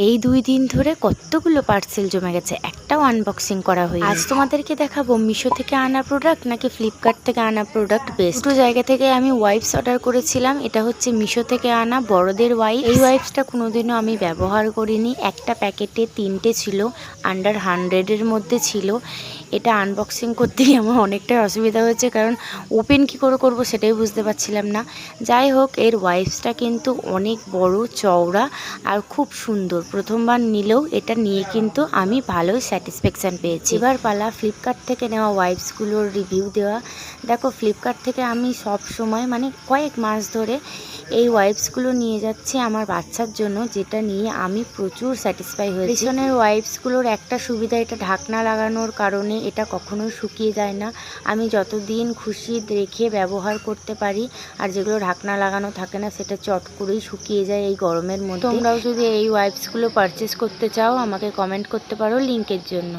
এই ২ দিন ধরে কতগুলো পার্সেল জমে গেছে, একটাও আনবক্সিং করা হয়নি। আজ তোমাদেরকে দেখাবো মিশো থেকে আনা প্রোডাক্ট নাকি ফ্লিপকার্ট থেকে আনা প্রোডাক্ট বেস্ট। দুটো জায়গা থেকে আমি ওয়াইপস অর্ডার করেছিলাম। এটা হচ্ছে মিশো থেকে আনা বড়দের ওয়াইপস। এই ওয়াইপসটা কোনোদিনও আমি ব্যবহার করিনি। একটা প্যাকেটে 3টে ছিল, আন্ডার 100-এর মধ্যে ছিল। এটা আনবক্সিং করতে গিয়ে আমার অনেকটাই অসুবিধা হয়েছে, কারণ ওপেন কী করে করবো সেটাই বুঝতে পারছিলাম না। যাই হোক, এর ওয়াইপসটা কিন্তু অনেক বড় চওড়া আর খুব সুন্দর। প্রথমবার নিলেও এটা নিয়ে কিন্তু আমি ভালোই স্যাটিসফ্যাকশান পেয়েছি। এবার পালা ফ্লিপকার্ট থেকে নেওয়া ওয়াইপসগুলোর রিভিউ দেওয়া। দেখো, ফ্লিপকার্ট থেকে আমি সব সময় কয়েক মাস ধরে এই ওয়াইপসগুলো নিয়ে যাচ্ছি আমার বাচ্চার জন্য, যেটা নিয়ে আমি প্রচুর স্যাটিসফাই হয়েছি। পিছনের ওয়াইপসগুলোর একটা সুবিধা, এটা ঢাকনা লাগানোর কারণে এটা কখনোই শুকিয়ে যায় না। আমি যতদিন খুশি রেখে ব্যবহার করতে পারি। আর যেগুলো ঢাকনা লাগানো থাকে না, সেটা চট করেই শুকিয়ে যায় এই গরমের মধ্যে। তোমরাও যদি এই ওয়াইপসগুলো পারচেস করতে চাও, আমাকে কমেন্ট করতে পারো লিঙ্কের জন্য।